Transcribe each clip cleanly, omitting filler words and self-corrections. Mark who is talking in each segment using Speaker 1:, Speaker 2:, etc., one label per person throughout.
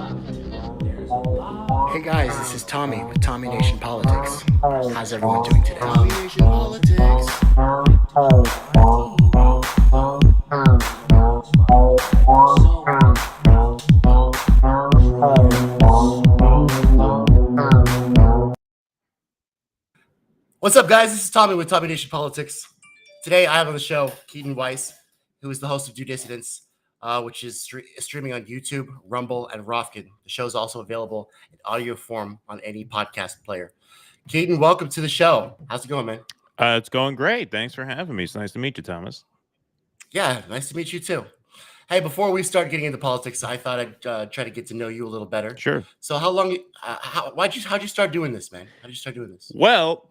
Speaker 1: Hey guys, this is Tommy with Tommy Nation Politics. How's everyone doing today? Tommy Nation Politics. What's up, guys? This is Tommy with Tommy Nation Politics. Today, I have on the show Keaton Weiss, who is the host of Due Dissidence, which is streaming on YouTube, Rumble, and Rofkin. The show is also available in audio form on any podcast player. Keaton, welcome to the show. How's it going, man?
Speaker 2: It's going great. Thanks for having me. It's nice to meet you, Thomas.
Speaker 1: Yeah, nice to meet you too. Hey, before we start getting into politics, I thought I'd try to get to know you a little better.
Speaker 2: Sure.
Speaker 1: So, how long? How'd you start doing this, man? How'd you start doing this?
Speaker 2: Well,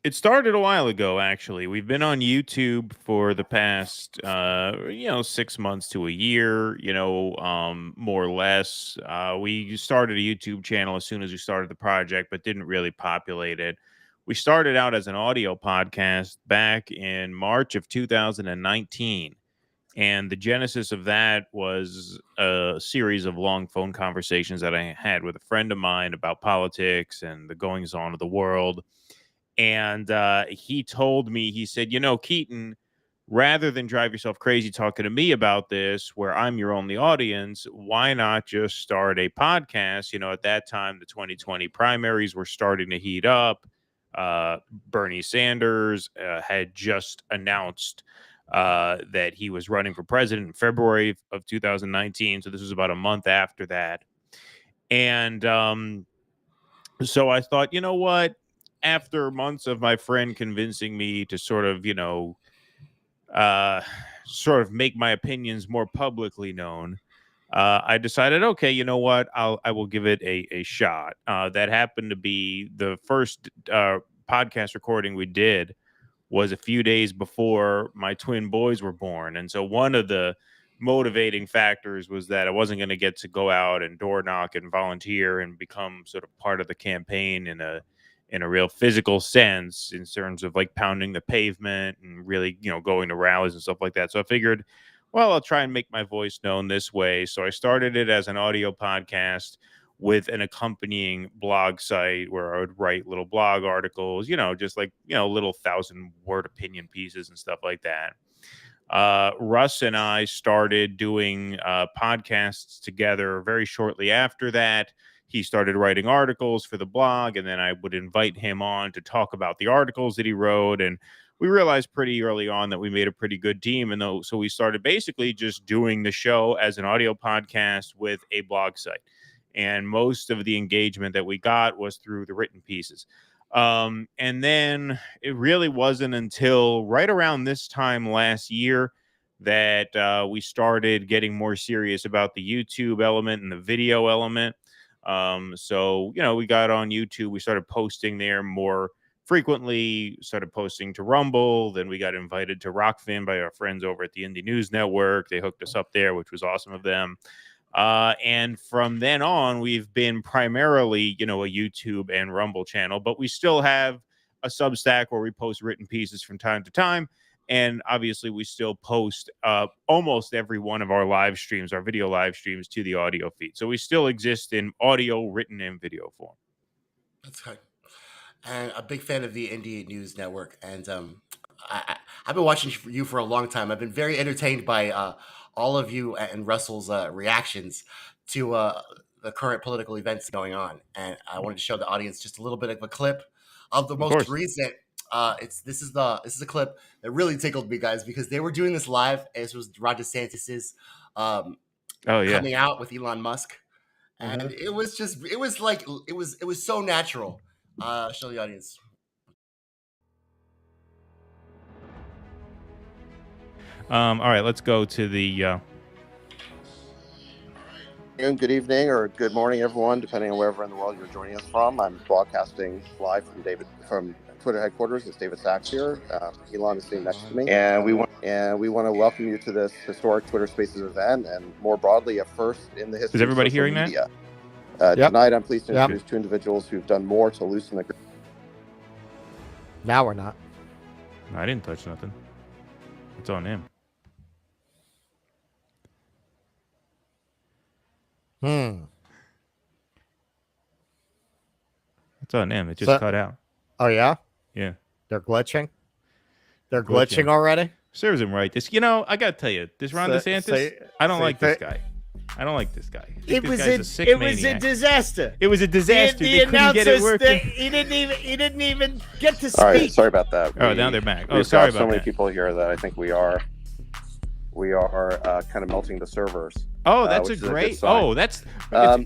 Speaker 2: it started a while ago, actually. We've been on YouTube for the past, 6 months to a year, more or less. We started a YouTube channel as soon as we started the project, but didn't really populate it. We started out as an audio podcast back in March of 2019. And the genesis of that was a series of long phone conversations that I had with a friend of mine about politics and the goings on of the world. And he told me, he said, Keaton, rather than drive yourself crazy talking to me about this, where I'm your only audience, why not just start a podcast? At that time, the 2020 primaries were starting to heat up. Bernie Sanders had just announced that he was running for president in February of 2019. So this was about a month after that. And so I thought, you know what? After months of my friend convincing me to sort of make my opinions more publicly known, I decided, okay, you know what? I will give it a shot. That happened to be the first podcast recording we did was a few days before my twin boys were born. And so one of the motivating factors was that I wasn't going to get to go out and door knock and volunteer and become sort of part of the campaign in a real physical sense in terms of like pounding the pavement and really, going to rallies and stuff like that. So I figured, well, I'll try and make my voice known this way. So I started it as an audio podcast with an accompanying blog site where I would write little blog articles, just like, little 1,000-word opinion pieces and stuff like that. Russ and I started doing podcasts together very shortly after that. He started writing articles for the blog, and then I would invite him on to talk about the articles that he wrote. And we realized pretty early on that we made a pretty good team. And so we started basically just doing the show as an audio podcast with a blog site. And most of the engagement that we got was through the written pieces. And then it really wasn't until right around this time last year that we started getting more serious about the YouTube element and the video element. So we got on YouTube. We started posting there more frequently, started posting to Rumble. Then we got invited to Rockfin by our friends over at the Indie News Network. They hooked us up there, which was awesome of them. And from then on, we've been primarily, a YouTube and Rumble channel, but we still have a Substack where we post written pieces from time to time. And obviously, we still post almost every one of our live streams, our video live streams, to the audio feed. So we still exist in audio, written, and video form.
Speaker 1: That's good. And a big fan of the Indie News Network. And I've been watching you for a long time. I've been very entertained by all of you and Russell's reactions to the current political events going on. And I wanted to show the audience just a little bit of a clip of the most recent. This is a clip that really tickled me, guys, because they were doing this live. This was Ron DeSantis's coming out with Elon Musk, and it was so natural. Show the audience.
Speaker 2: All right, let's go to the.
Speaker 3: Good evening or good morning, everyone, depending on wherever in the world you're joining us from. I'm broadcasting live from Twitter headquarters. It's David Sachs here. Elon is sitting next to me, and we want to welcome you to this historic Twitter Spaces event, and more broadly, a first in the history.
Speaker 2: Is everybody
Speaker 3: of social
Speaker 2: hearing
Speaker 3: media.
Speaker 2: that?
Speaker 3: Tonight, I'm pleased to introduce two individuals who've done more to loosen the.
Speaker 4: Now we're not.
Speaker 2: I didn't touch nothing. It's on him. It's on them. It just cut out.
Speaker 4: Oh yeah,
Speaker 2: Yeah.
Speaker 4: they're glitching. They're glitching already.
Speaker 2: Serves him right. This, I gotta tell you, this Ron DeSantis. I don't like this guy. I don't like this guy.
Speaker 4: It was a disaster.
Speaker 2: It was a disaster.
Speaker 4: They couldn't get it working. He didn't even get to speak.
Speaker 3: All right, sorry about that.
Speaker 2: Oh, now they're back.
Speaker 3: We've
Speaker 2: sorry
Speaker 3: got
Speaker 2: about
Speaker 3: so many
Speaker 2: that.
Speaker 3: people here that I think we are kind of melting the servers.
Speaker 2: Oh, that's a great. Oh, that's. All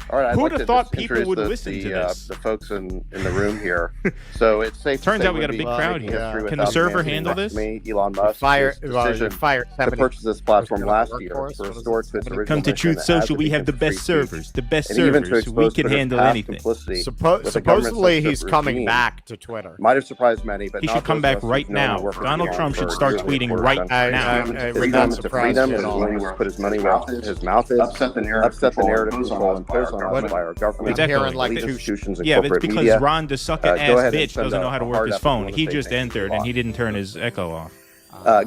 Speaker 3: right.
Speaker 2: Who would have thought people would listen to this?
Speaker 3: The folks in the room here. So it's safe.
Speaker 2: Turns out we got a big crowd here. Can the server handle this?
Speaker 3: Elon Musk
Speaker 4: decision
Speaker 3: to purchase this platform last year to restore to its original
Speaker 2: Come to Truth Social. We have the best servers. The best servers. We can handle anything.
Speaker 4: Supposedly he's coming back to Twitter.
Speaker 3: Might have surprised many, but
Speaker 2: he should come back right now. Donald Trump should start tweeting right now.
Speaker 3: Freedom is when he put his money where his mouth is, upset the narrative control imposed on us by our government, institutions, and corporate
Speaker 2: it's because
Speaker 3: media.
Speaker 2: Ron DeSucker ass bitch doesn't know how to work his phone. He just entered and he didn't turn his echo off.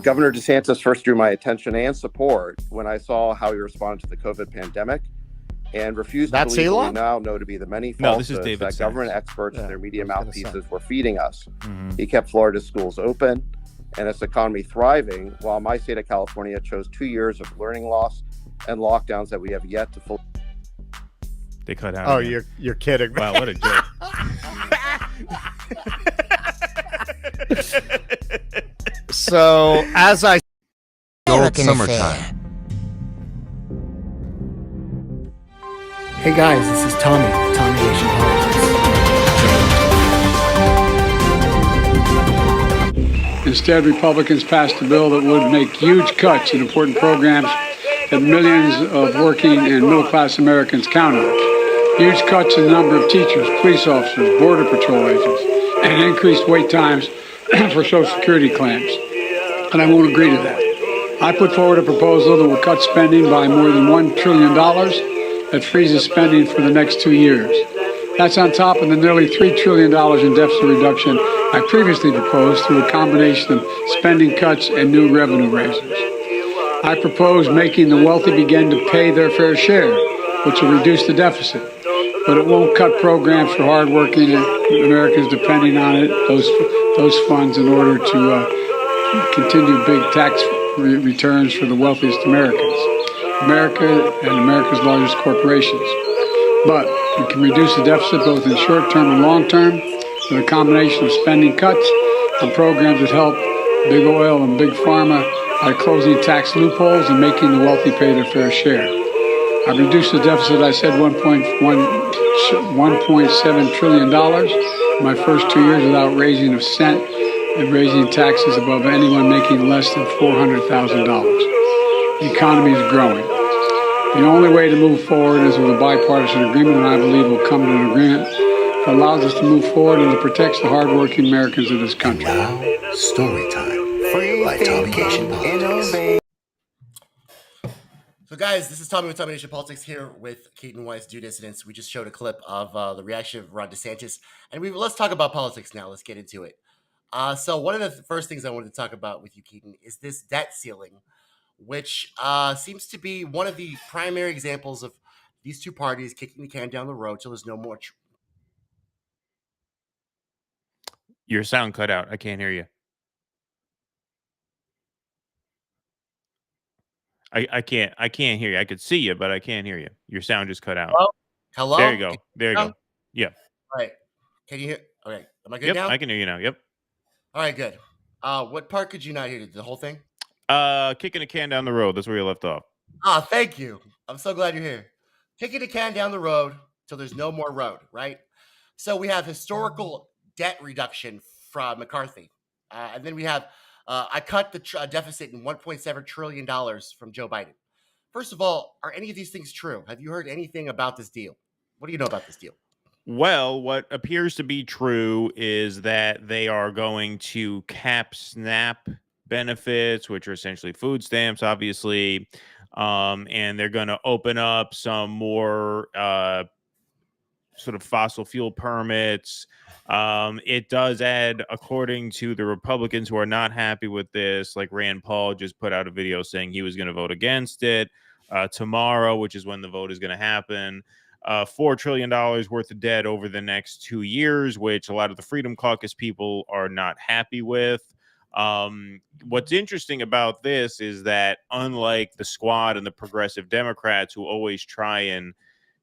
Speaker 3: Governor DeSantis first drew my attention and support when I saw how he responded to the COVID pandemic and refused to believe what we now know to be the many falsehoods that government experts and their media mouthpieces were feeding us. He kept Florida's schools open and its economy thriving, while my state of California chose 2 years of learning loss and lockdowns that we have yet to fully.
Speaker 2: They cut out.
Speaker 4: Oh, you're kidding me.
Speaker 2: Wow, what a joke.
Speaker 4: So, as I
Speaker 5: summertime. Hey guys, this is Tommy Nation Politics.
Speaker 6: Instead, Republicans passed a bill that would make huge cuts in important programs that millions of working and middle-class Americans count on. Huge cuts in the number of teachers, police officers, Border Patrol agents, and increased wait times for Social Security claims. And I won't agree to that. I put forward a proposal that will cut spending by more than $1 trillion that freezes spending for the next 2 years. That's on top of the nearly $3 trillion in deficit reduction I previously proposed through a combination of spending cuts and new revenue raises. I propose making the wealthy begin to pay their fair share, which will reduce the deficit, but it won't cut programs for hardworking Americans depending on it, those funds, in order to continue big tax returns for the wealthiest Americans, America and America's largest corporations. But we can reduce the deficit both in short term and long term with a combination of spending cuts and programs that help big oil and big pharma by closing tax loopholes and making the wealthy pay their fair share. I've reduced the deficit, I said, $1.7 trillion in my first 2 years without raising a cent and raising taxes above anyone making less than $400,000. The economy is growing. The only way to move forward is with a bipartisan agreement, and I believe we'll come to an agreement that allows us to move forward and that protects the hardworking Americans of this country.
Speaker 5: Now, story time by Tommy Nation Politics.
Speaker 1: So, guys, this is Tommy with Tommy Nation Politics here with Keaton Weiss, Do Dissidents. We just showed a clip of the reaction of Ron DeSantis, and let's talk about politics now. Let's get into it. So, one of the first things I wanted to talk about with you, Keaton, is this debt ceiling, which seems to be one of the primary examples of these two parties kicking the can down the road till there's no more.
Speaker 2: Your sound cut out. I can't hear you. I can't hear you. I could see you, but I can't hear you. Your sound just cut out.
Speaker 1: Hello?
Speaker 2: There you go. There you go. Yeah.
Speaker 1: All right. Can you hear? Okay. Am I good now?
Speaker 2: I can hear you now. Yep.
Speaker 1: All right, good. What part could you not hear? The whole thing?
Speaker 2: Kicking a can down the road. That's where you left off.
Speaker 1: Thank you. I'm so glad you're here. Kicking a can down the road till there's no more road, right? So we have historical debt reduction from McCarthy. And then we have, I cut the deficit in $1.7 trillion from Joe Biden. First of all, are any of these things true? Have you heard anything about this deal? What do you know about this deal?
Speaker 2: Well, what appears to be true is that they are going to cap SNAP benefits, which are essentially food stamps, obviously. And they're going to open up some more sort of fossil fuel permits. It does add, according to the Republicans who are not happy with this, like Rand Paul just put out a video saying he was going to vote against it tomorrow, which is when the vote is going to happen. $4 trillion worth of debt over the next 2 years, which a lot of the Freedom Caucus people are not happy with. What's interesting about this is that unlike the Squad and the Progressive Democrats, who always try and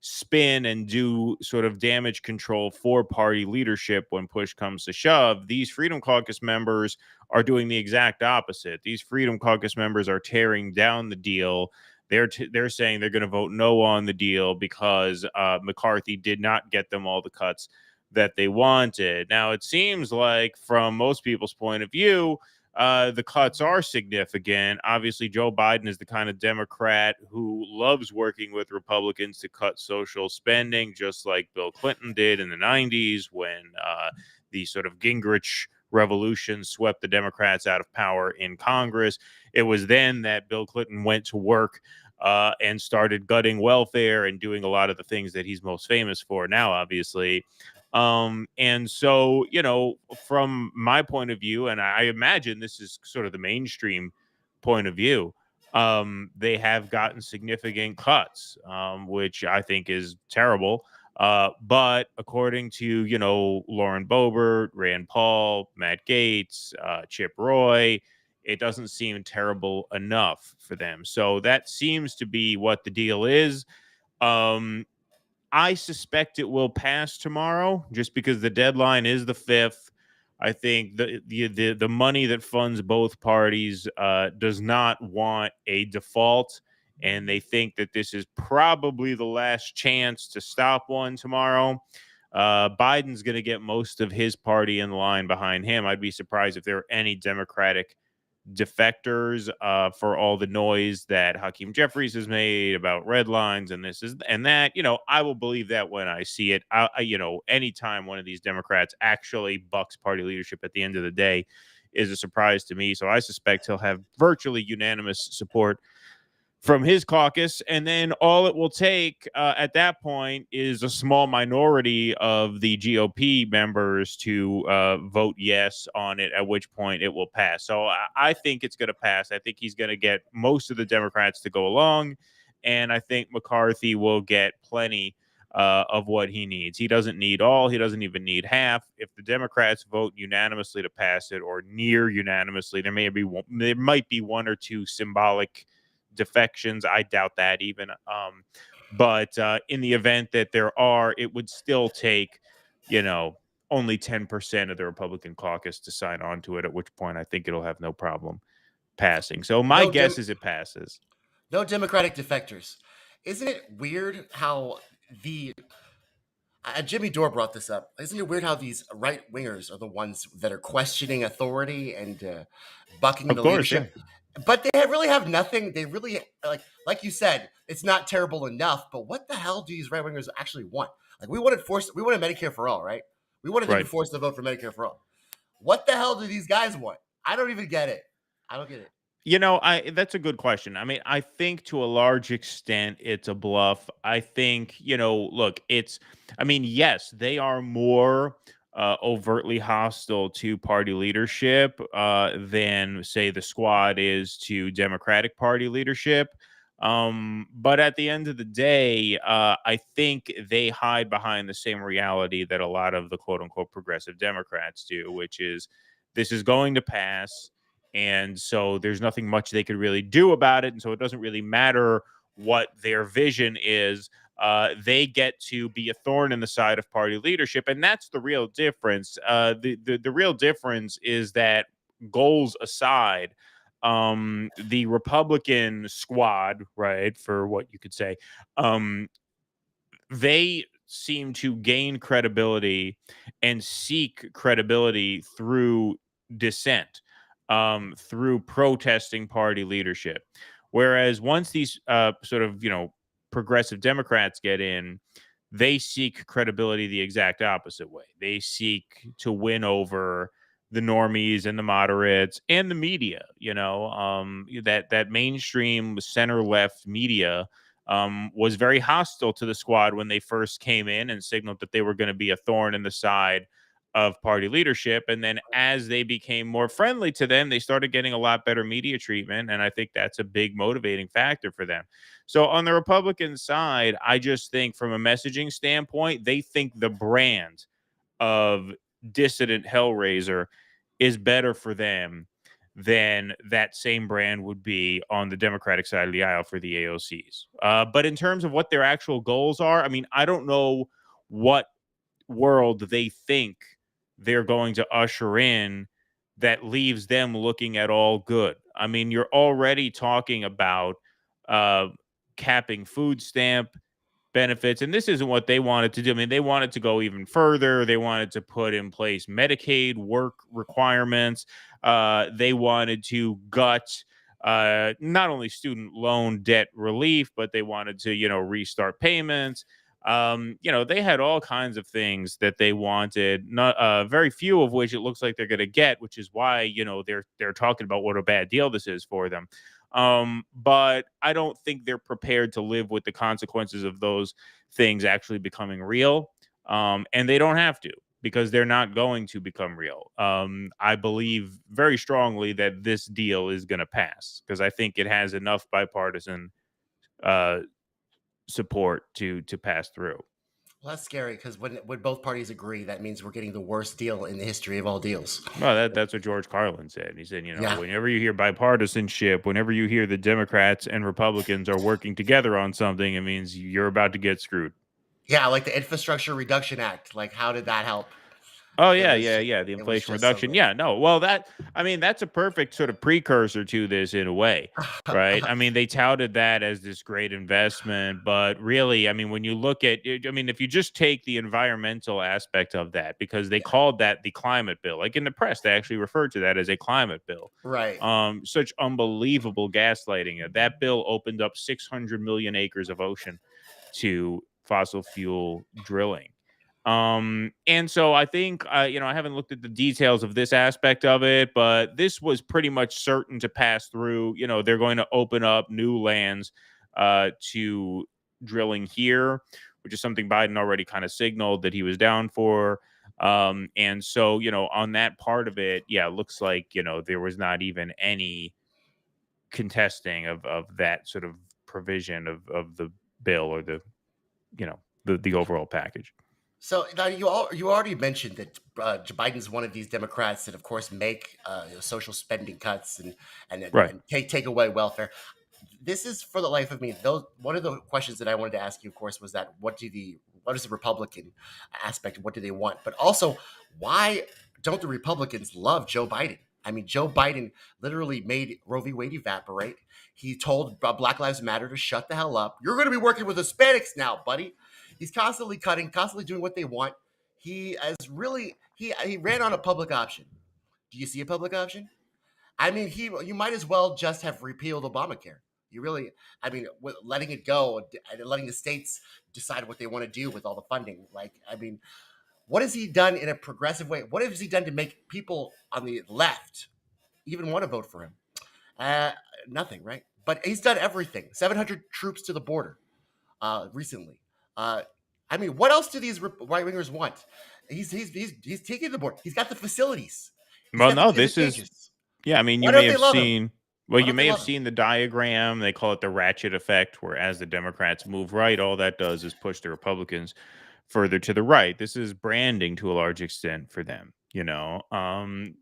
Speaker 2: spin and do sort of damage control for party leadership when push comes to shove, these Freedom Caucus members are doing the exact opposite. These Freedom Caucus members are tearing down the deal. They're saying they're going to vote no on the deal because McCarthy did not get them all the cuts that they wanted. Now, it seems like from most people's point of view, the cuts are significant. Obviously, Joe Biden is the kind of Democrat who loves working with Republicans to cut social spending, just like Bill Clinton did in the 90s when the sort of Gingrich revolution swept the Democrats out of power in Congress. It was then that Bill Clinton went to work and started gutting welfare and doing a lot of the things that he's most famous for now, obviously. And so, from my point of view, and I imagine this is sort of the mainstream point of view, they have gotten significant cuts, which I think is terrible. But according to, Lauren Boebert, Rand Paul, Matt Gaetz, Chip Roy, it doesn't seem terrible enough for them. So that seems to be what the deal is. I suspect it will pass tomorrow just because the deadline is the 5th. I think the money that funds both parties does not want a default, and they think that this is probably the last chance to stop one tomorrow. Biden's going to get most of his party in line behind him. I'd be surprised if there are any Democratic defectors for all the noise that Hakeem Jeffries has made about red lines and this is and that. I will believe that when I see it. Anytime one of these Democrats actually bucks party leadership at the end of the day is a surprise to me. So I suspect he'll have virtually unanimous support from his caucus, and then all it will take at that point is a small minority of the GOP members to vote yes on it, at which point it will pass. So I think it's going to pass. I think he's going to get most of the Democrats to go along, and I think McCarthy will get plenty of what he needs. He doesn't need all. He doesn't even need half. If the Democrats vote unanimously to pass it or near unanimously, there might be one or two symbolic defections. I doubt that even. But in the event that there are, it would still take, only 10% of the Republican caucus to sign on to it, at which point I think it'll have no problem passing. So my guess is it passes.
Speaker 1: No Democratic defectors. Isn't it weird how Jimmy Dore brought this up. Isn't it weird how these right wingers are the ones that are questioning authority and bucking
Speaker 2: Of
Speaker 1: the
Speaker 2: course,
Speaker 1: leadership?
Speaker 2: yeah.
Speaker 1: But they really have nothing. They really like you said, it's not terrible enough. But what the hell do these right wingers actually want? Like we wanted Medicare for all, right? We wanted them to force the vote for Medicare for all. What the hell do these guys want? I don't even get it. I don't get it.
Speaker 2: That's a good question. I mean, I think to a large extent it's a bluff. I think, look, yes, they are more overtly hostile to party leadership than, say, the Squad is to Democratic Party leadership. But at the end of the day, I think they hide behind the same reality that a lot of the quote unquote progressive Democrats do, which is this is going to pass. And so there's nothing much they could really do about it. And so it doesn't really matter what their vision is. They get to be a thorn in the side of party leadership. And that's the real difference. The real difference is that, goals aside, the Republican Squad, right, for what you could say, they seem to gain credibility and seek credibility through dissent, through protesting party leadership. Whereas once these progressive Democrats get in, they seek credibility the exact opposite way. They seek to win over the normies and the moderates and the media. That mainstream center left media was very hostile to the Squad when they first came in and signaled that they were going to be a thorn in the side of party leadership. And then as they became more friendly to them, they started getting a lot better media treatment. And I think that's a big motivating factor for them. So on the Republican side, I just think from a messaging standpoint, they think the brand of dissident Hellraiser is better for them than that same brand would be on the Democratic side of the aisle for the AOCs. But in terms of what their actual goals are, I mean, I don't know what world they think they're going to usher in that leaves them looking at all good. I mean, you're already talking about uh, capping food stamp benefits, and this isn't what they wanted to do. I mean, they wanted to go even further. They wanted to put in place Medicaid work requirements. They wanted to gut not only student loan debt relief, but they wanted to, restart payments. They had all kinds of things that they wanted, not very few of which it looks like they're going to get, which is why, they're talking about what a bad deal this is for them. But I don't think they're prepared to live with the consequences of those things actually becoming real. And they don't have to, because they're not going to become real. I believe very strongly that this deal is going to pass, because I think it has enough bipartisan support to pass through.
Speaker 1: Well, that's scary, because when both parties agree, that means we're getting the worst deal in the history of all deals.
Speaker 2: Well, that's what George Carlin said. He said,
Speaker 1: Yeah.
Speaker 2: whenever you hear bipartisanship, whenever you hear the Democrats and Republicans are working together on something, it means you're about to get screwed.
Speaker 1: Yeah, like the Infrastructure Reduction Act. Like, how did that help?
Speaker 2: Oh,
Speaker 1: It
Speaker 2: yeah,
Speaker 1: was-
Speaker 2: The
Speaker 1: it was
Speaker 2: Inflation
Speaker 1: just so
Speaker 2: Reduction.
Speaker 1: good.
Speaker 2: Yeah, no. Well, that's a perfect sort of precursor to this in a way, right? I mean, they touted that as this great investment, but really, I mean, when you look at it, I mean, if you just take the environmental aspect of that, because they called that the climate bill, like in the press, they actually referred to that as a climate bill.
Speaker 1: Right.
Speaker 2: Such unbelievable gaslighting. That bill opened up 600 million acres of ocean to fossil fuel drilling. And so I think, I haven't looked at the details of this aspect of it, but this was pretty much certain to pass through. They're going to open up new lands to drilling here, which is something Biden already kind of signaled that he was down for. And so, on that part of it, yeah, it looks like, there was not even any contesting of that sort of provision of the bill, or the overall package.
Speaker 1: So now you already mentioned that Joe Biden's one of these Democrats that, of course, make social spending cuts
Speaker 2: Right.
Speaker 1: and take away welfare. This is, for the life of me, one of the questions that I wanted to ask you, of course, was that what is the Republican aspect? What do they want? But also, why don't the Republicans love Joe Biden? I mean, Joe Biden literally made Roe v. Wade evaporate. He told Black Lives Matter to shut the hell up. You're going to be working with Hispanics now, buddy. He's constantly cutting, constantly doing what they want. He ran on a public option. Do you see a public option? I mean, you might as well just have repealed Obamacare. You really, I mean, letting it go and letting the states decide what they want to do with all the funding. Like, I mean, what has he done in a progressive way? What has he done to make people on the left even want to vote for him? Nothing, right? But he's done everything. 700 troops to the border recently. I mean, what else do these right wingers want? He's taking the board. He's got the facilities.
Speaker 2: Well, no, this is, yeah. I mean, you may have seen. Well, you may have seen the diagram. They call it the ratchet effect, where as the Democrats move right, all that does is push the Republicans further to the right. This is branding to a large extent for them.
Speaker 1: So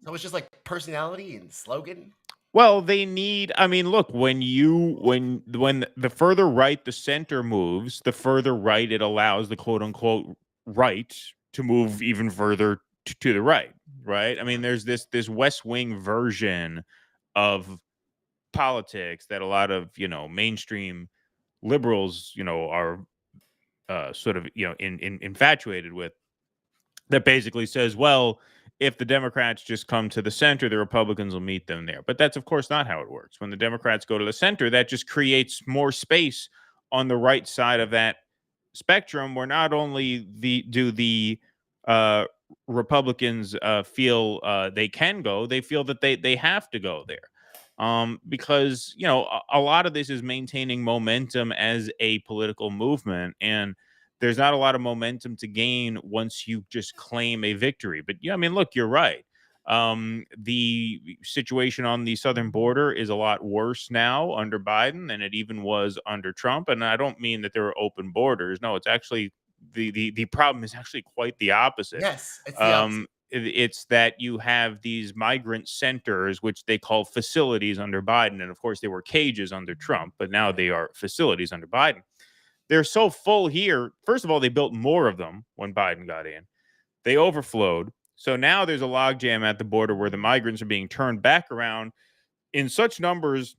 Speaker 1: it's just like personality and slogan.
Speaker 2: Well, they need, I mean, look, when the further right the center moves, the further right it allows the quote unquote right to move even further to the right, right? I mean, there's this West Wing version of politics that a lot of, mainstream liberals, are sort of, infatuated with, that basically says, well, if the Democrats just come to the center, the Republicans will meet them there. But that's, of course, not how it works. When the Democrats go to the center, that just creates more space on the right side of that spectrum, where not only do the Republicans feel they can go, they feel that they have to go there. Because, a lot of this is maintaining momentum as a political movement. And there's not a lot of momentum to gain once you just claim a victory. But yeah, I mean, look, you're right. The situation on the southern border is a lot worse now under Biden than it even was under Trump. And I don't mean that there are open borders. No, it's actually the problem is actually quite the opposite.
Speaker 1: Yes, it's the opposite.
Speaker 2: It's that you have these migrant centers, which they call facilities under Biden. And of course, they were cages under Trump, but now they are facilities under Biden. They're so full here. First of all, they built more of them when Biden got in. They overflowed. So now there's a logjam at the border where the migrants are being turned back around in such numbers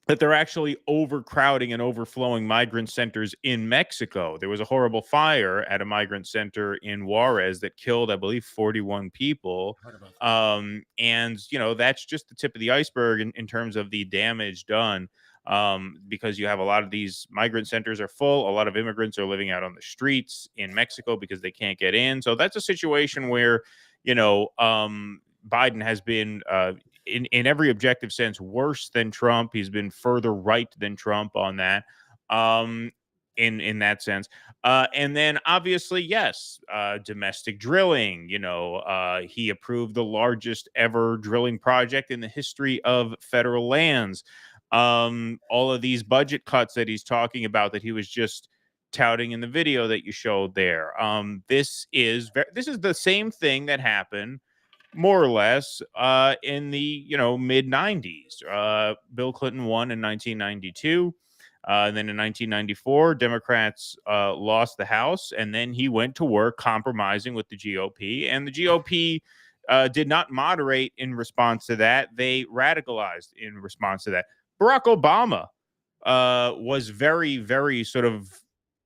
Speaker 2: that they're actually overcrowding and overflowing migrant centers in Mexico. There was a horrible fire at a migrant center in Juarez that killed, I believe, 41 people. And, that's just the tip of the iceberg in terms of the damage done. Because you have a lot of these migrant centers are full. A lot of immigrants are living out on the streets in Mexico because they can't get in. So that's a situation where, Biden has been in every objective sense worse than Trump. He's been further right than Trump on that. In that sense. And then obviously, yes, domestic drilling, he approved the largest ever drilling project in the history of federal lands. All of these budget cuts that he's talking about that he was just touting in the video that you showed there. This is the same thing that happened more or less in the mid 90s. Bill Clinton won in 1992. And then in 1994, Democrats lost the House, and then he went to work compromising with the GOP, and the GOP did not moderate in response to that. They radicalized in response to that. Barack Obama was very, very sort of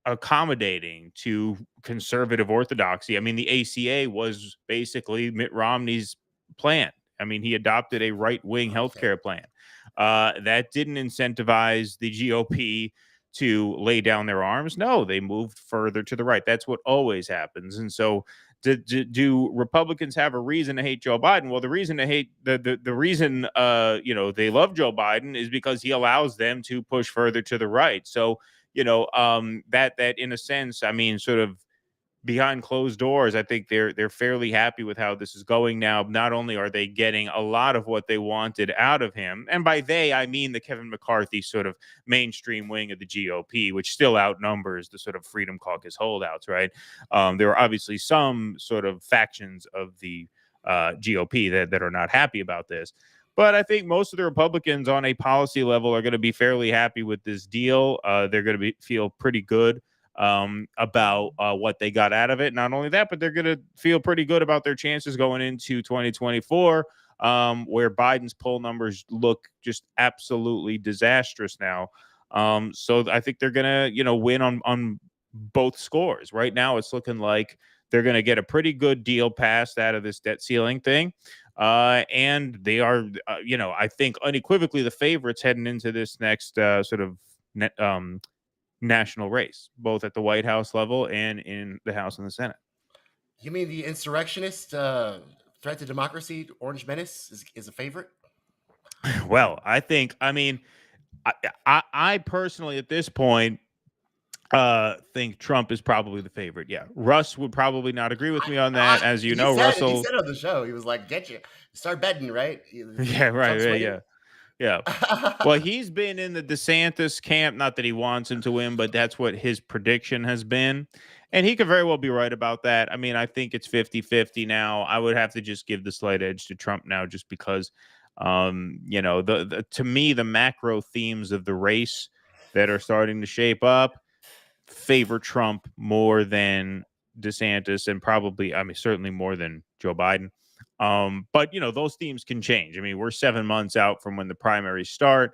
Speaker 2: accommodating to conservative orthodoxy. I mean, the ACA was basically Mitt Romney's plan. I mean, he adopted a right-wing healthcare plan. That didn't incentivize the GOP to lay down their arms. No, they moved further to the right. That's what always happens. And so do Republicans have a reason to hate Joe Biden? Well, the reason to hate the reason they love Joe Biden is because he allows them to push further to the right. So that in a sense, I mean, sort of behind closed doors, I think they're fairly happy with how this is going now. Not only are they getting a lot of what they wanted out of him, and by they, I mean the Kevin McCarthy sort of mainstream wing of the GOP, which still outnumbers the sort of Freedom Caucus holdouts, right? There are obviously some sort of factions of the GOP that are not happy about this. But I think most of the Republicans on a policy level are going to be fairly happy with this deal. They're going to feel pretty good about what they got out of it. Not only that, but they're going to feel pretty good about their chances going into 2024, where Biden's poll numbers look just absolutely disastrous now. So I think they're going to, win on both scores. Right now, it's looking like they're going to get a pretty good deal passed out of this debt ceiling thing. And they are, I think unequivocally the favorites heading into this next sort of national race, both at the White House level and in the House and the Senate.
Speaker 1: You mean the insurrectionist threat to democracy, Orange Menace, is a favorite?
Speaker 2: Well, I personally at this point think Trump is probably the favorite. Yeah, Russ would probably not agree with me on that, as you know. Russell,
Speaker 1: he said on the show, he was like, "Get you, start betting, right?"
Speaker 2: Yeah, right, yeah. Well, he's been in the DeSantis camp. Not that he wants him to win, but that's what his prediction has been. And he could very well be right about that. I mean, I think it's 50-50 now. I would have to just give the slight edge to Trump now just because, to me, the macro themes of the race that are starting to shape up favor Trump more than DeSantis and probably, certainly more than Joe Biden. But those themes can change. I mean, we're 7 months out from when the primaries start,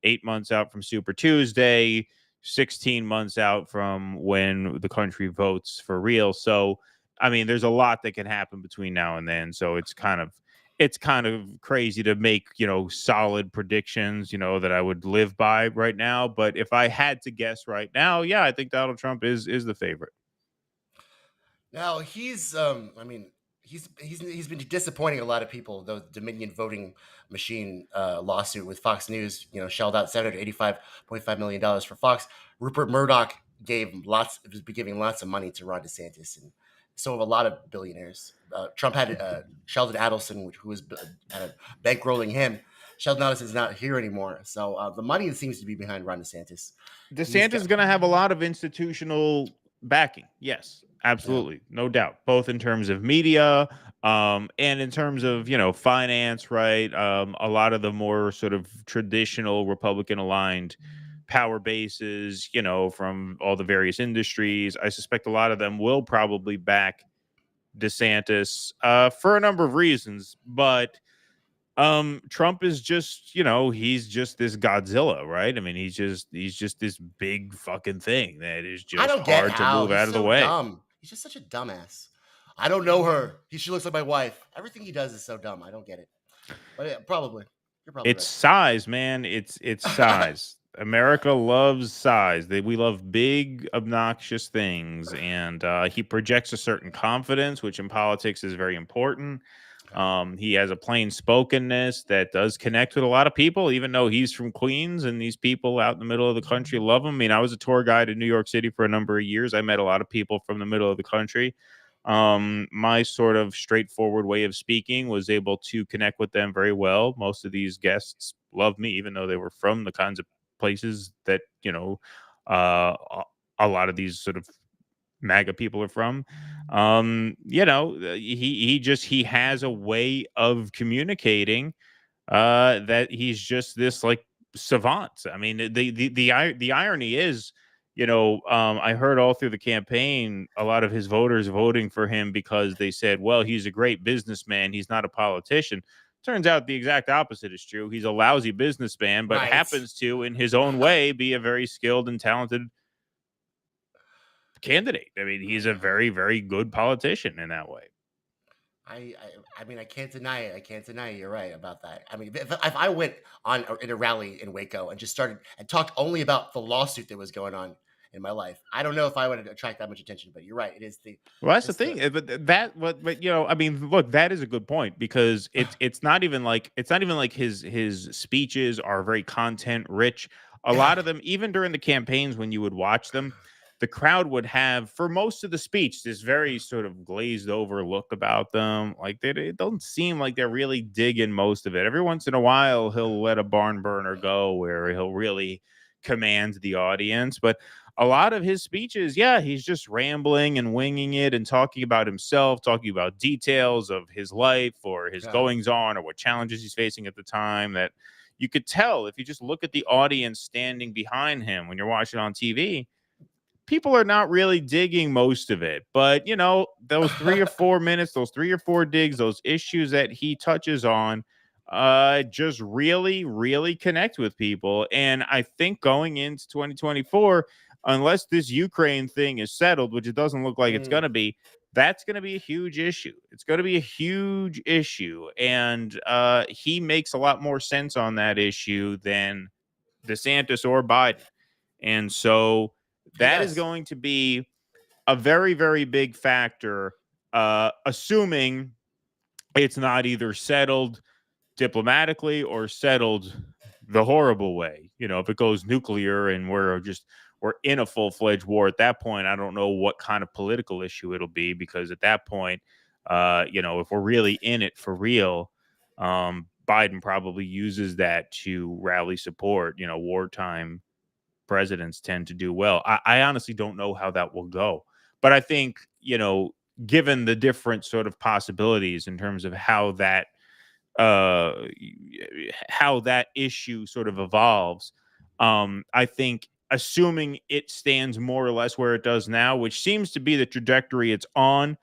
Speaker 2: 8 months out from Super Tuesday, 16 months out from when the country votes for real. So, I mean, there's a lot that can happen between now and then. So it's kind of crazy to make, solid predictions, that I would live by right now. But if I had to guess right now, yeah, I think Donald Trump is the favorite.
Speaker 1: Now he's he's been disappointing a lot of people. The Dominion voting machine lawsuit with Fox News, shelled out $785.5 million for Fox. Rupert Murdoch was giving lots of money to Ron DeSantis, and so have a lot of billionaires. Trump had Sheldon Adelson, who was kind of bankrolling him. Sheldon Adelson's not here anymore, so the money seems to be behind Ron DeSantis.
Speaker 2: DeSantis is going to have a lot of institutional backing. Yes, absolutely. No doubt. Both in terms of media and in terms of, finance, right? A lot of the more sort of traditional Republican aligned power bases, from all the various industries. I suspect a lot of them will probably back DeSantis for a number of reasons, but Trump is just, he's just this Godzilla, right? I mean, he's just this big fucking thing that is
Speaker 1: I
Speaker 2: just
Speaker 1: don't get
Speaker 2: hard to
Speaker 1: how
Speaker 2: move
Speaker 1: he's
Speaker 2: out of the
Speaker 1: so
Speaker 2: way.
Speaker 1: dumb. He's just such a dumbass. I don't know her. She looks like my wife. Everything he does is so dumb. I don't get it. But yeah, probably. You're probably
Speaker 2: It's size, man. It's size. America loves size. We love big, obnoxious things, and he projects a certain confidence, which in politics is very important. He has a plain spokenness that does connect with a lot of people, even though he's from Queens and these people out in the middle of the country love him. I mean, I was a tour guide in New York City for a number of years. I met a lot of people from the middle of the country. My sort of straightforward way of speaking was able to connect with them very well. Most of these guests loved me, even though they were from the kinds of places that, uh, a lot of these sort of MAGA people are from. He has a way of communicating that he's just this like savant. I mean, the irony is, I heard all through the campaign a lot of his voters voting for him because they said, well, he's a great businessman, he's not a politician. Turns out the exact opposite is true. He's a lousy businessman, but
Speaker 1: Right.
Speaker 2: happens to, in his own way, be a very skilled and talented candidate. I mean, he's a very, very good politician in that way.
Speaker 1: I mean, I can't deny it. I can't deny it. You're right about that. I mean, if I went on in a rally in Waco and just started and talked only about the lawsuit that was going on in my life, I don't know if I would attract that much attention. But you're right. It is the
Speaker 2: Well, that's the
Speaker 1: it's
Speaker 2: thing.
Speaker 1: the
Speaker 2: But I mean, look, that is a good point because it's not even like his speeches are very content rich. A lot of them, even during the campaigns, when you would watch them, the crowd would have, for most of the speech, this very sort of glazed over look about them. Like they don't seem like they're really digging most of it. Every once in a while, he'll let a barn burner go where he'll really command the audience, but a lot of his speeches, yeah, he's just rambling and winging it and talking about himself, talking about details of his life or his
Speaker 1: Yeah.
Speaker 2: goings on or what challenges he's facing at the time, that you could tell if you just look at the audience standing behind him when you're watching on TV. People are not really digging most of it, but those 3 or 4 minutes, those 3 or 4 digs, those issues that he touches on, just really, really connect with people. And I think going into 2024, unless this Ukraine thing is settled, which it doesn't look like it's going to be, that's going to be a huge issue. It's going to be a huge issue, and he makes a lot more sense on that issue than DeSantis or Biden, and so that is going to be a very, very big factor, assuming it's not either settled diplomatically or settled the horrible way. If it goes nuclear and we're in a full-fledged war at that point, I don't know what kind of political issue it'll be, because at that point, if we're really in it for real, Biden probably uses that to rally support. Wartime presidents tend to do well. I honestly don't know how that will go, but I think, given the different sort of possibilities in terms of uh how that issue sort of evolves, I think, assuming it stands more or less where it does now, which seems to be the trajectory it's on,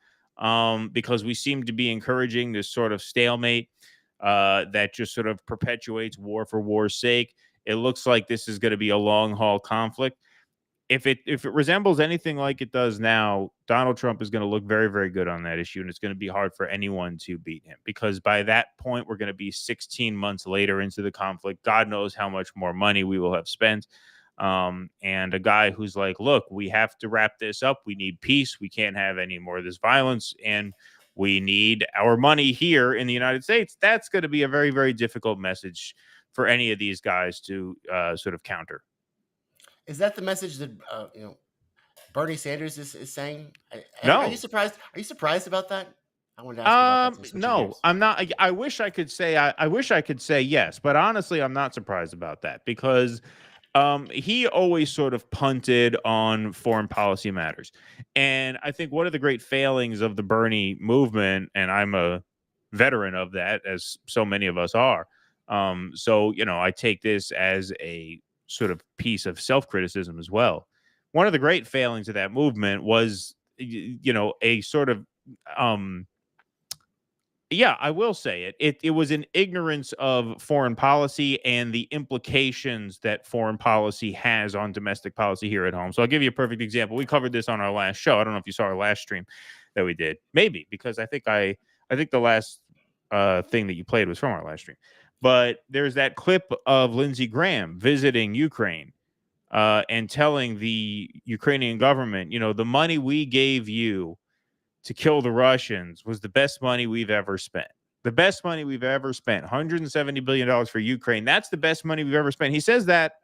Speaker 2: because we seem to be encouraging this sort of stalemate that just sort of perpetuates war for war's sake. It looks like this is going to be a long haul conflict. If it resembles anything like it does now, Donald Trump is going to look very, very good on that issue, and it's going to be hard for anyone to beat him, because by that point we're going to be 16 months later into the conflict. God knows how much more money we will have spent. And a guy who's like, look, we have to wrap this up. We need peace. We can't have any more of this violence, and we need our money here in the United States. That's going to be a very, very difficult message for any of these guys to sort of counter.
Speaker 1: Is that the message that Bernie Sanders is saying. Are you
Speaker 2: No.
Speaker 1: surprised? Are you surprised about that? I wanted to ask you about that. Switching
Speaker 2: No,
Speaker 1: gears.
Speaker 2: I'm not. I wish I could say I wish I could say yes, but honestly, I'm not surprised about that because he always sort of punted on foreign policy matters. And I think one of the great failings of the Bernie movement, and I'm a veteran of that, as so many of us are. So, I take this as a sort of piece of self criticism as well. One of the great failings of that movement was, a sort of, yeah, I will say it. It was an ignorance of foreign policy and the implications that foreign policy has on domestic policy here at home. So I'll give you a perfect example. We covered this on our last show. I don't know if you saw our last stream that we did. Maybe because I think the last thing that you played was from our last stream. But there's that clip of Lindsey Graham visiting Ukraine and telling the Ukrainian government, the money we gave you to kill the Russians was the best money we've ever spent. The best money we've ever spent, $170 billion for Ukraine. That's the best money we've ever spent. He says that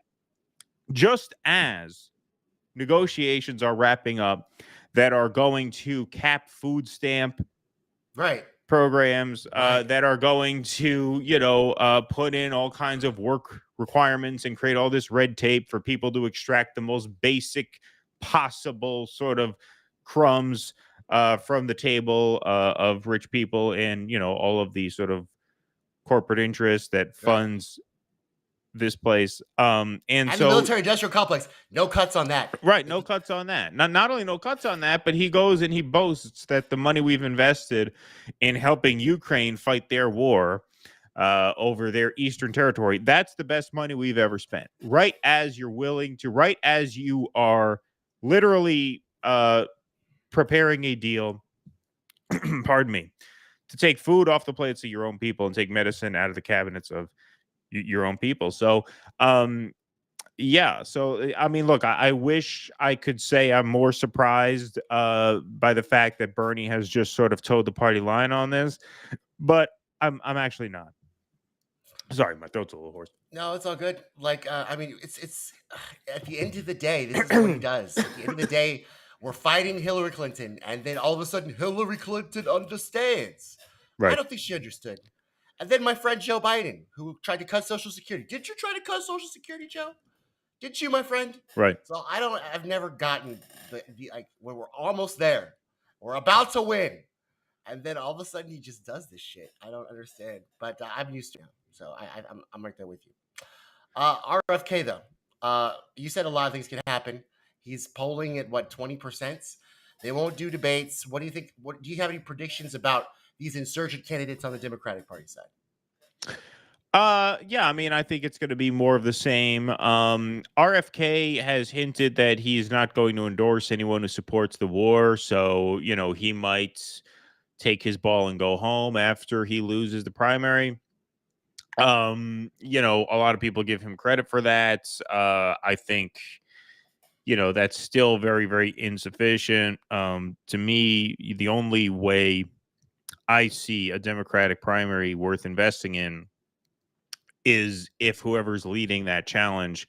Speaker 2: just as negotiations are wrapping up that are going to cap food stamp
Speaker 1: Right.
Speaker 2: programs
Speaker 1: Right.
Speaker 2: that are going to, put in all kinds of work requirements and create all this red tape for people to extract the most basic possible sort of crumbs from the table of rich people and, all of the sort of corporate interests that
Speaker 1: Right.
Speaker 2: funds this place. And
Speaker 1: And the
Speaker 2: so
Speaker 1: military industrial complex, no cuts on that.
Speaker 2: right, no cuts on that. Not only no cuts on that, but he goes and he boasts that the money we've invested in helping Ukraine fight their war over their eastern territory, that's the best money we've ever spent. Right as you're willing to, right as you are literally preparing a deal, pardon me, to take food off the plates of your own people and take medicine out of the cabinets of your own people. So, yeah. So, I mean, look, I wish I could say I'm more surprised by the fact that Bernie has just sort of towed the party line on this, but I'm actually not. Sorry, my throat's a little hoarse.
Speaker 1: No, it's all good. Like, I mean, it's at the end of the day, this is what he does. At the end of the day, we're fighting Hillary Clinton, and then all of a sudden, Hillary Clinton understands. I
Speaker 2: Right.
Speaker 1: don't think she understood. And then my friend Joe Biden, who tried to cut Social Security. Did you try to cut Social Security, Joe? Did you, my friend?
Speaker 2: Right.
Speaker 1: So I've never gotten the like when we're almost there, we're about to win, and then all of a sudden he just does this shit. I don't understand, but I'm used to it, so I'm right there with you. RFK though, you said a lot of things can happen. He's polling at what 20%. They won't do debates. What do you think? What do you have any predictions about these insurgent candidates on the Democratic Party side?
Speaker 2: Yeah, I mean, I think it's going to be more of the same. RFK has hinted that he's not going to endorse anyone who supports the war. So, he might take his ball and go home after he loses the primary. A lot of people give him credit for that. I think, that's still very, very insufficient. To me, the only way I see a Democratic primary worth investing in is if whoever's leading that challenge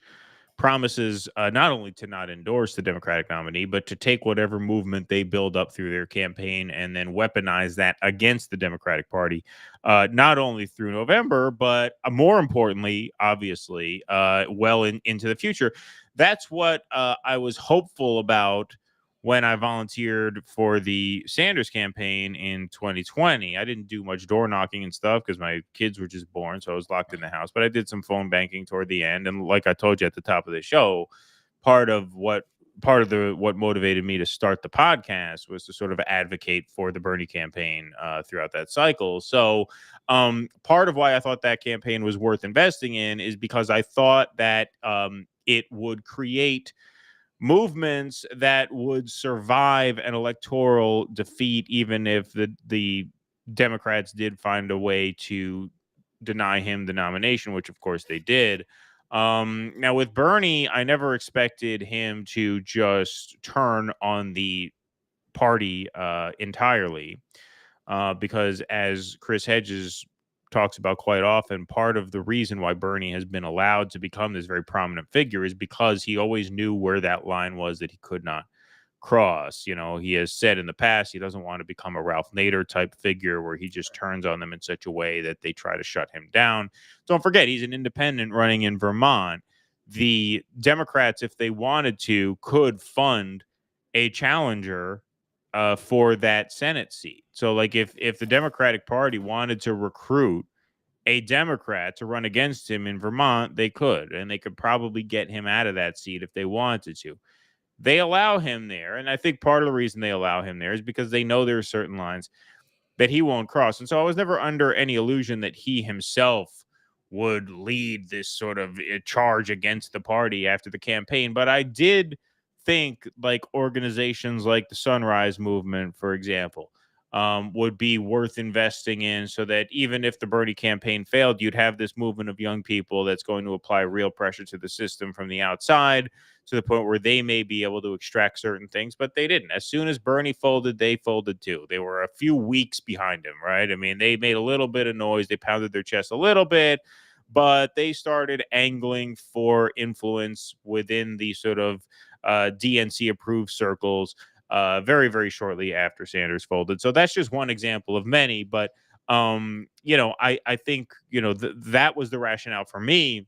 Speaker 2: promises not only to not endorse the Democratic nominee, but to take whatever movement they build up through their campaign and then weaponize that against the Democratic Party, not only through November, but more importantly, obviously, into the future. That's what I was hopeful about when I volunteered for the Sanders campaign in 2020. I didn't do much door knocking and stuff because my kids were just born, so I was locked in the house. But I did some phone banking toward the end, and like I told you at the top of the show, part of what motivated me to start the podcast was to sort of advocate for the Bernie campaign throughout that cycle. So part of why I thought that campaign was worth investing in is because I thought that it would create movements that would survive an electoral defeat, even if the Democrats did find a way to deny him the nomination, which of course they did. Now with Bernie, I never expected him to just turn on the party entirely, because as Chris Hedges talks about quite often, part of the reason why Bernie has been allowed to become this very prominent figure is because he always knew where that line was that he could not cross. He has said in the past he doesn't want to become a Ralph Nader type figure where he just turns on them in such a way that they try to shut him down. Don't forget, he's an independent running in Vermont. The Democrats, if they wanted to, could fund a challenger for that Senate seat. So, like, if the Democratic Party wanted to recruit a Democrat to run against him in Vermont, they could, and they could probably get him out of that seat if they wanted to. They allow him there, and I think part of the reason they allow him there is because they know there are certain lines that he won't cross. And so I was never under any illusion that he himself would lead this sort of charge against the party after the campaign. But I did think like organizations like the Sunrise Movement, for example, would be worth investing in so that even if the Bernie campaign failed, you'd have this movement of young people that's going to apply real pressure to the system from the outside to the point where they may be able to extract certain things, but they didn't. As soon as Bernie folded, they folded too. They were a few weeks behind him, right? I mean, they made a little bit of noise. They pounded their chest a little bit, but they started angling for influence within the sort of DNC approved circles very, very shortly after Sanders folded. So that's just one example of many. But, I think, that was the rationale for me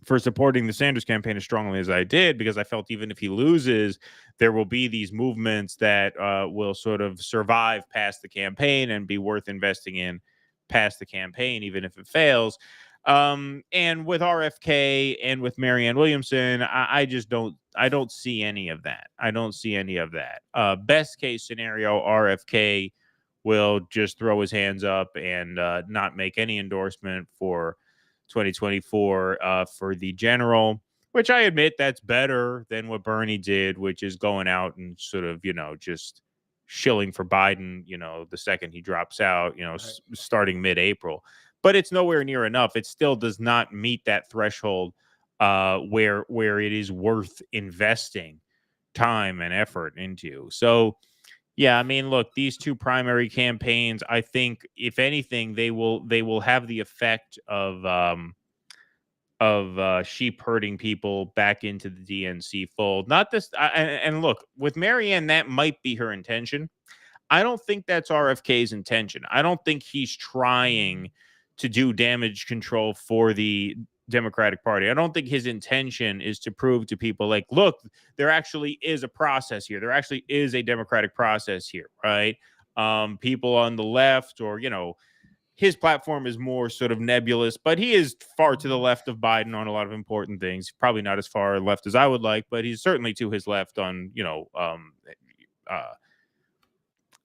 Speaker 2: for supporting the Sanders campaign as strongly as I did, because I felt even if he loses, there will be these movements that will sort of survive past the campaign and be worth investing in past the campaign, even if it fails. And with RFK and with Marianne Williamson, I don't see any of that. I don't see any of that. Best case scenario, RFK will just throw his hands up and not make any endorsement for 2024 for the general, which I admit that's better than what Bernie did, which is going out and sort of, just shilling for Biden, the second he drops out, starting mid-April. But it's nowhere near enough. It still does not meet that threshold where it is worth investing time and effort into. So, yeah, I mean, look, these two primary campaigns, I think, if anything, they will have the effect of sheep herding people back into the DNC fold. Not this, and look, with Marianne, that might be her intention. I don't think that's RFK's intention. I don't think he's trying to do damage control for the Democratic Party. I don't think his intention is to prove to people like, look, there actually is a process here. There actually is a democratic process here, right? People on the left or, his platform is more sort of nebulous, but he is far to the left of Biden on a lot of important things. Probably not as far left as I would like, but he's certainly to his left on,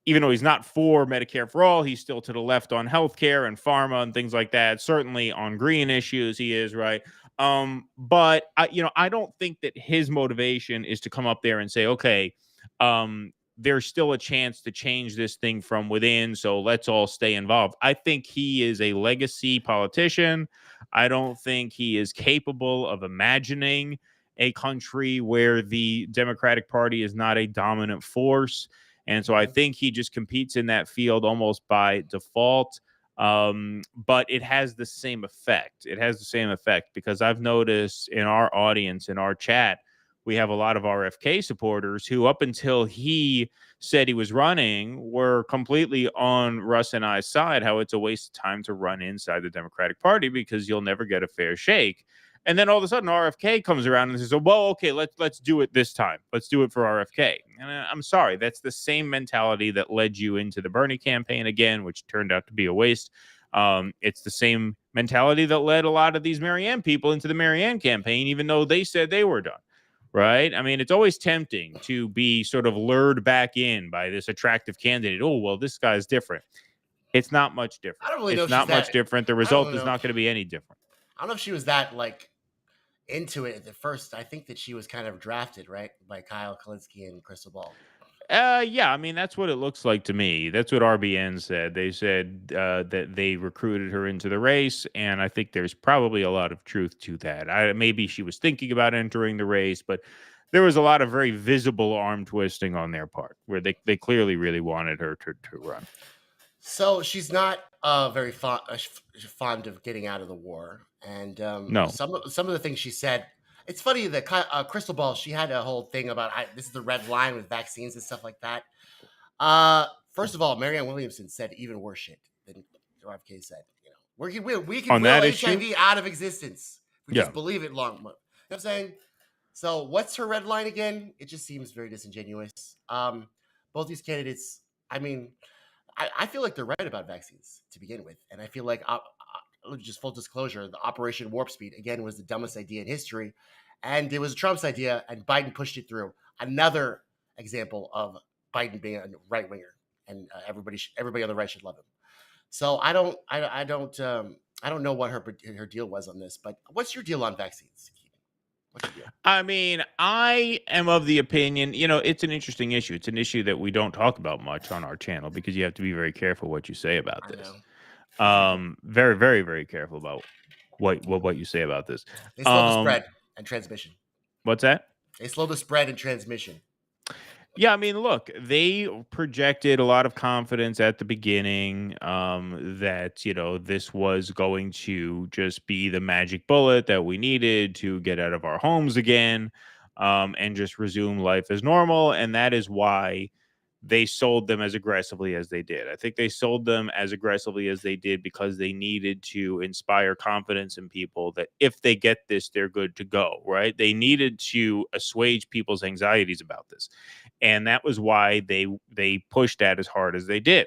Speaker 2: even though he's not for Medicare for all, he's still to the left on healthcare and pharma and things like that. Certainly on green issues, he is, right. But I don't think that his motivation is to come up there and say, okay, there's still a chance to change this thing from within, so let's all stay involved. I think he is a legacy politician. I don't think he is capable of imagining a country where the Democratic Party is not a dominant force. And so I think he just competes in that field almost by default. But it has the same effect. It has the same effect because I've noticed in our audience, in our chat, we have a lot of RFK supporters who, up until he said he was running, were completely on Russ and I's side, how it's a waste of time to run inside the Democratic Party because you'll never get a fair shake. And then all of a sudden RFK comes around and says, well, okay, let's do it this time. Let's do it for RFK. And I'm sorry, that's the same mentality that led you into the Bernie campaign again, which turned out to be a waste. It's the same mentality that led a lot of these Marianne people into the Marianne campaign, even though they said they were done. Right. I mean, it's always tempting to be sort of lured back in by this attractive candidate. Oh, well, this guy's different. It's not much different.
Speaker 1: I don't really know.
Speaker 2: It's not much different. The result is not going to be any different.
Speaker 1: I don't know if she was that into it at first. I think that she was kind of drafted, right, by Kyle Kalinske and Crystal Ball.
Speaker 2: Yeah, I mean, that's what it looks like to me. That's what RBN said. They said that they recruited her into the race, and I think there's probably a lot of truth to that. Maybe she was thinking about entering the race, but there was a lot of very visible arm twisting on their part, where they clearly really wanted her to run.
Speaker 1: So she's not very fond of getting out of the war, and
Speaker 2: no.
Speaker 1: Some of the things she said, It's funny that Crystal Ball, she had a whole thing about this is the red line with vaccines and stuff like that. First of all, Marianne Williamson said even worse shit than RFK said. You know, we can
Speaker 2: On
Speaker 1: will
Speaker 2: that issue?
Speaker 1: HIV out of existence. We
Speaker 2: Yeah.
Speaker 1: just believe it long. You know what I'm saying? So what's her red line again? It just seems very disingenuous. Both these candidates, I mean, I feel like they're right about vaccines to begin with, and I feel like just full disclosure, the Operation Warp Speed again was the dumbest idea in history, and it was Trump's idea, and Biden pushed it through. Another example of Biden being a right winger, and everybody on the right should love him. So I don't know what her deal was on this, but what's your deal on vaccines? What's your deal?
Speaker 2: I mean, I am of the opinion, you know, it's an interesting issue. It's an issue that we don't talk about much on our channel because you have to be very careful what you say about
Speaker 1: I
Speaker 2: this.
Speaker 1: know.
Speaker 2: Very, very, very careful about what you say about this.
Speaker 1: They slow the spread and transmission.
Speaker 2: What's that?
Speaker 1: They slow the spread and transmission.
Speaker 2: Yeah, I mean, look, they projected a lot of confidence at the beginning that, you know, this was going to just be the magic bullet that we needed to get out of our homes again and just resume life as normal. And that is why they sold them as aggressively as they did. I think they sold them as aggressively as they did because they needed to inspire confidence in people that if they get this, they're good to go, right? They needed to assuage people's anxieties about this. And that was why they pushed that as hard as they did.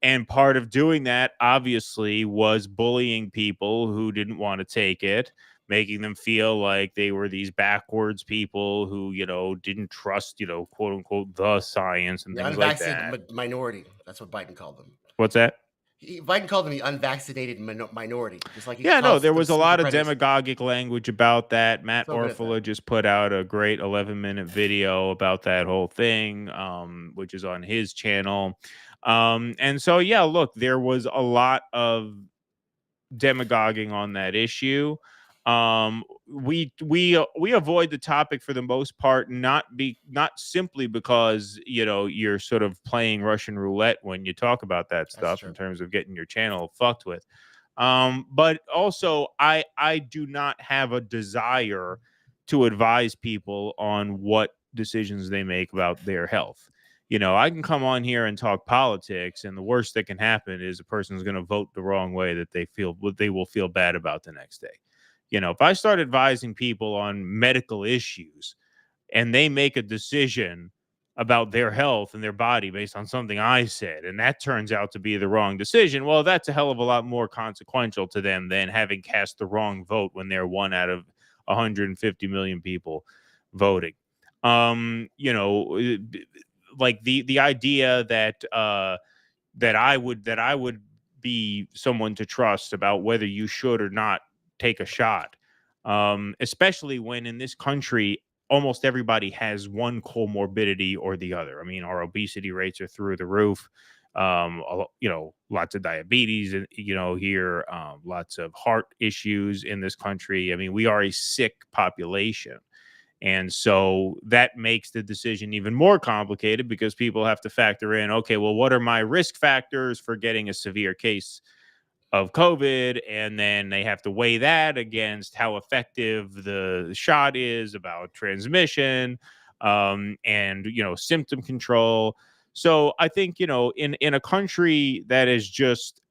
Speaker 2: And part of doing that, obviously, was bullying people who didn't want to take it, making them feel like they were these backwards people who, you know, didn't trust, you know, quote unquote, the science and
Speaker 1: The
Speaker 2: things like
Speaker 1: unvaccinated
Speaker 2: that.
Speaker 1: minority. That's what Biden called them.
Speaker 2: What's that?
Speaker 1: Biden called them the unvaccinated minority, just like he
Speaker 2: Yeah, no,
Speaker 1: calls
Speaker 2: there
Speaker 1: the
Speaker 2: was a
Speaker 1: sleeper
Speaker 2: lot of
Speaker 1: predators.
Speaker 2: demagogic language about that. Matt
Speaker 1: So good at
Speaker 2: Orfala
Speaker 1: that.
Speaker 2: just put out a great 11-minute video about that whole thing, which is on his channel. And so, yeah, look, there was a lot of demagoguing on that issue. We avoid the topic for the most part, not simply because, you know, you're sort of playing Russian roulette when you talk about that stuff in terms of getting your channel fucked with. But also I do not have a desire to advise people on what decisions they make about their health. You know, I can come on here and talk politics, and the worst that can happen is a person's going to vote the wrong way that they will feel bad about the next day. You know, if I start advising people on medical issues and they make a decision about their health and their body based on something I said, and that turns out to be the wrong decision, well, that's a hell of a lot more consequential to them than having cast the wrong vote when they're one out of 150 million people voting. You know, like the idea that that I would be someone to trust about whether you should or not take a shot, especially when in this country almost everybody has one comorbidity or the other. I mean, our obesity rates are through the roof. You know, lots of diabetes, and you know, here, lots of heart issues in this country. I mean, we are a sick population. And so that makes the decision even more complicated because people have to factor in, okay, well, what are my risk factors for getting a severe case of COVID? And then they have to weigh that against how effective the shot is about transmission, and, you know, symptom control. So I think, you know, in a country that is just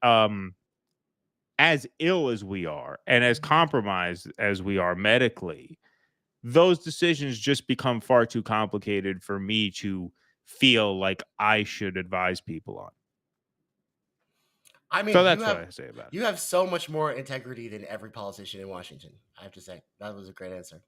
Speaker 2: as ill as we are and as compromised as we are medically, those decisions just become far too complicated for me to feel like I should advise people on.
Speaker 1: I mean,
Speaker 2: So that's what I say about it.
Speaker 1: you have so much more integrity than every politician in Washington. I have to say that was a great answer.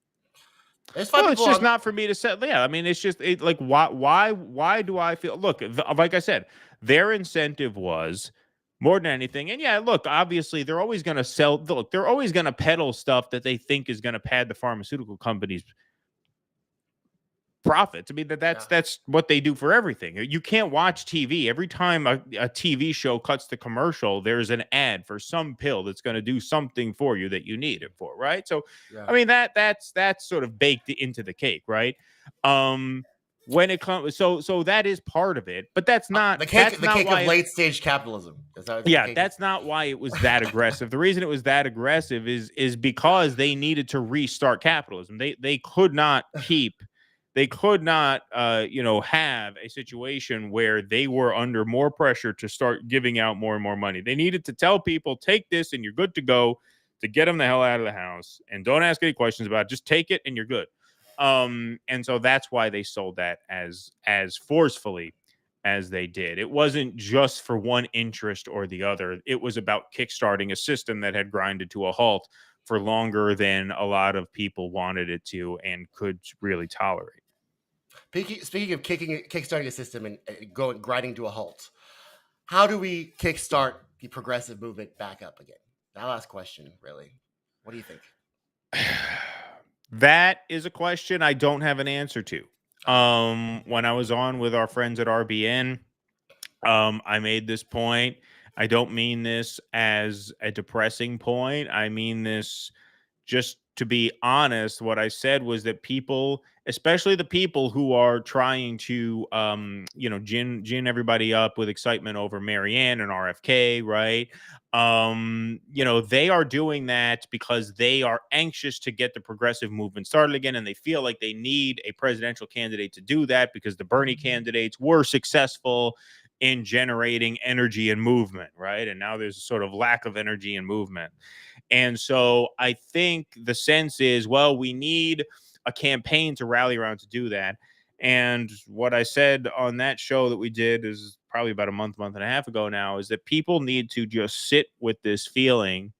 Speaker 1: There's
Speaker 2: Well, it's just not for me to say. Yeah, I mean, it's just like why do I feel? Look, like I said, their incentive was more than anything. And yeah, look, obviously they're always going to sell. Look, they're always going to peddle stuff that they think is going to pad the pharmaceutical companies' profits. I mean, that's what they do for everything. You can't watch TV. Every time a TV show cuts to commercial, there's an ad for some pill that's going to do something for you that you need it for, right? So I mean, that's sort of baked into the cake, right? when it comes, so that is part of it, but that's not
Speaker 1: the cake
Speaker 2: why
Speaker 1: of late stage capitalism.
Speaker 2: That's not why it was that aggressive. The reason it was that aggressive is because they needed to restart capitalism. They could not have a situation where they were under more pressure to start giving out more and more money. They needed to tell people, take this and you're good to go, to get them the hell out of the house, and don't ask any questions about it. Just take it and you're good. And so that's why they sold that as forcefully as they did. It wasn't just for one interest or the other. It was about kickstarting a system that had grinded to a halt for longer than a lot of people wanted it to and could really tolerate.
Speaker 1: Speaking of kickstarting a system and grinding to a halt, how do we kickstart the progressive movement back up again? That last question, really. What do you think?
Speaker 2: That is a question I don't have an answer to. When I was on with our friends at RBN, I made this point. I don't mean this as a depressing point. I mean this just to be honest. What I said was that people, especially the people who are trying to, gin everybody up with excitement over Marianne and RFK, right? They are doing that because they are anxious to get the progressive movement started again, and they feel like they need a presidential candidate to do that because the Bernie candidates were successful in generating energy and movement, right? And now there's a sort of lack of energy and movement. And so I think the sense is, well, we need a campaign to rally around to do that. And what I said on that show that we did is probably about a month and a half ago now, is that people need to just sit with this feeling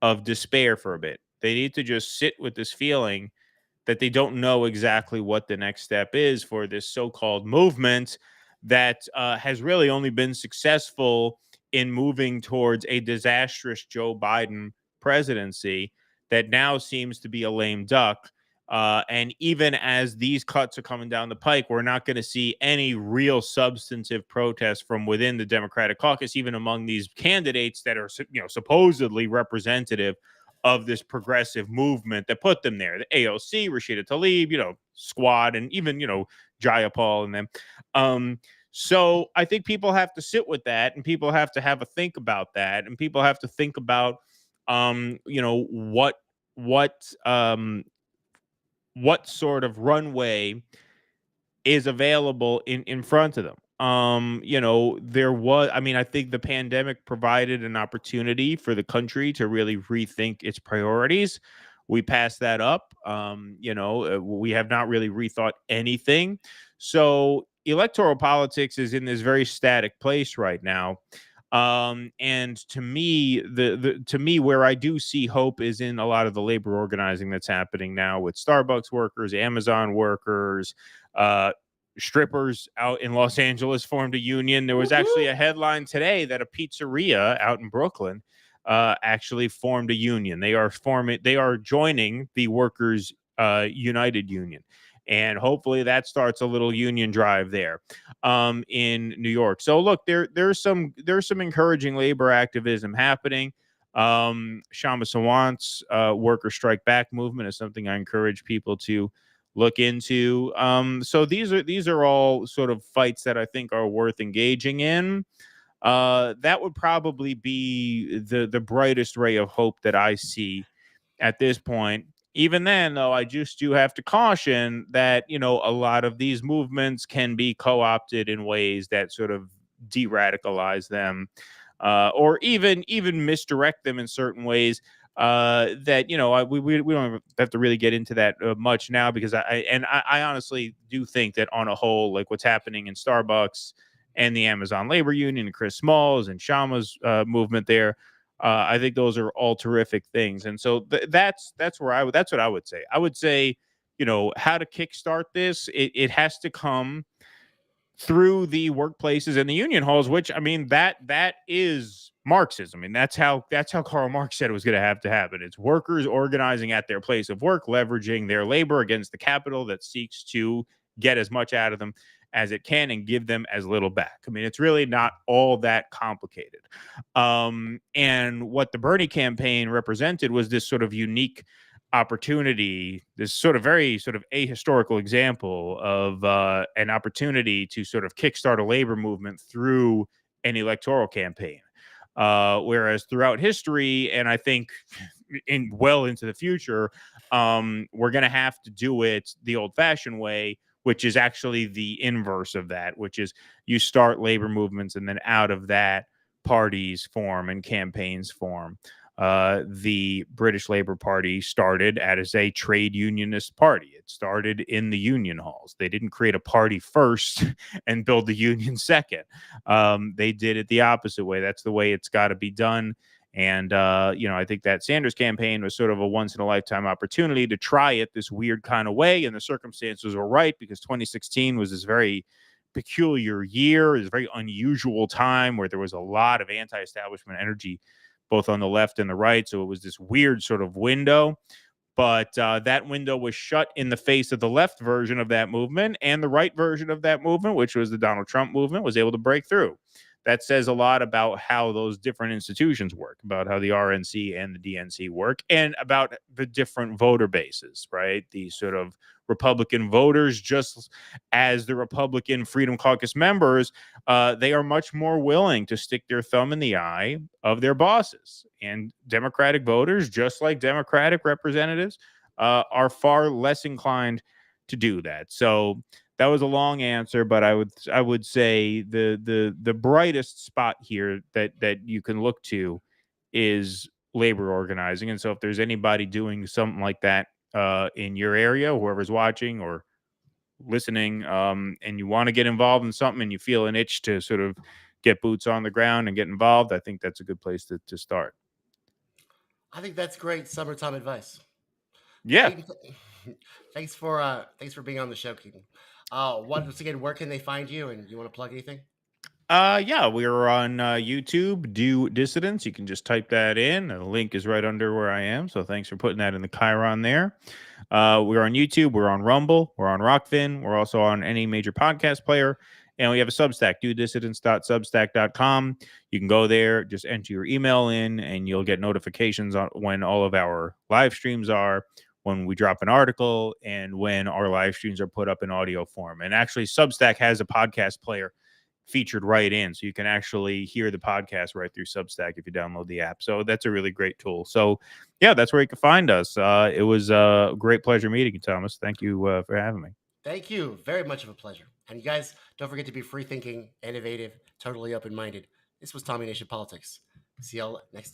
Speaker 2: of despair for a bit. They need to just sit with this feeling that they don't know exactly what the next step is for this so-called movement that has really only been successful in moving towards a disastrous Joe Biden presidency that now seems to be a lame duck. And even as these cuts are coming down the pike, we're not going to see any real substantive protests from within the Democratic caucus, even among these candidates that are, supposedly representative of this progressive movement that put them there. The AOC, Rashida Tlaib, Squad, and even, Jayapal and them. So I think people have to sit with that, and people have to have a think about that, and people have to think about, what sort of runway is available in front of them. I think the pandemic provided an opportunity for the country to really rethink its priorities. We passed that up. We have not really rethought anything. So electoral politics is in this very static place right now. And to me, where I do see hope is in a lot of the labor organizing that's happening now with Starbucks workers, Amazon workers, strippers out in Los Angeles formed a union. There was actually a headline today that a pizzeria out in Brooklyn actually formed a union. They are joining the Workers United Union. And hopefully that starts a little union drive there in New York. So look, there's some encouraging labor activism happening. Shama Sawant's worker strike back movement is something I encourage people to look into. So these are all sort of fights that I think are worth engaging in. That would probably be the brightest ray of hope that I see at this point. Even then, though, I just do have to caution that, a lot of these movements can be co-opted in ways that sort of de-radicalize them, or even misdirect them in certain ways. That we don't have to really get into that much now, because I honestly do think that on a whole, like what's happening in Starbucks and the Amazon Labor Union and Chris Smalls and Shama's movement there, I think those are all terrific things. And so that's what I would say. I would say, how to kickstart this. It has to come through the workplaces and the union halls, which, I mean, that is Marxism. I mean, that's how Karl Marx said it was going to happen. It's workers organizing at their place of work, leveraging their labor against the capital that seeks to get as much out of them as it can and give them as little back. I mean, it's really not all that complicated. And what the Bernie campaign represented was this sort of unique opportunity, this sort of very sort of ahistorical example of an opportunity to sort of kickstart a labor movement through an electoral campaign. Whereas throughout history, and I think well into the future, we're going to have to do it the old-fashioned way, which is actually the inverse of that, which is you start labor movements and then out of that parties form and campaigns form. The British Labour Party started as a trade unionist party. It started in the union halls. They didn't create a party first and build the union second. They did it the opposite way. That's the way it's got to be done. And, I think that Sanders campaign was sort of a once in a lifetime opportunity to try it this weird kind of way. And the circumstances were right, because 2016 was this very peculiar year. It was a very unusual time where there was a lot of anti-establishment energy, both on the left and the right. So it was this weird sort of window. But that window was shut in the face of the left version of that movement, and the right version of that movement, which was the Donald Trump movement, was able to break through. That says a lot about how those different institutions work, about how the RNC and the DNC work, and about the different voter bases, right? The sort of Republican voters, just as the Republican Freedom Caucus members, they are much more willing to stick their thumb in the eye of their bosses. And Democratic voters, just like Democratic representatives, are far less inclined to do that. So that was a long answer, but I would say the brightest spot here that you can look to is labor organizing. And so if there's anybody doing something like that in your area, whoever's watching or listening, and you want to get involved in something and you feel an itch to sort of get boots on the ground and get involved, I think that's a good place to start.
Speaker 1: I think that's great summertime advice.
Speaker 2: Yeah.
Speaker 1: Keaton, thanks for being on the show, Keaton. Once again, where can they find you? And you want to plug anything?
Speaker 2: Yeah, we're on YouTube, Do Dissidents. You can just type that in. The link is right under where I am. So thanks for putting that in the Chiron there. We're on YouTube. We're on Rumble. We're on Rockfin. We're also on any major podcast player. And we have a Substack, dodissidents.substack.com. You can go there, just enter your email in, and you'll get notifications on when all of our live streams are, when we drop an article, and when our live streams are put up in audio form. And actually, Substack has a podcast player featured right in, so you can actually hear the podcast right through Substack if you download the app. So that's a really great tool. So yeah, that's where you can find us. It was a great pleasure meeting you, Thomas. Thank you for having me.
Speaker 1: Thank you. Very much of a pleasure. And you guys, don't forget to be free thinking, innovative, totally open minded. This was Tommy Nation Politics. See y'all next time.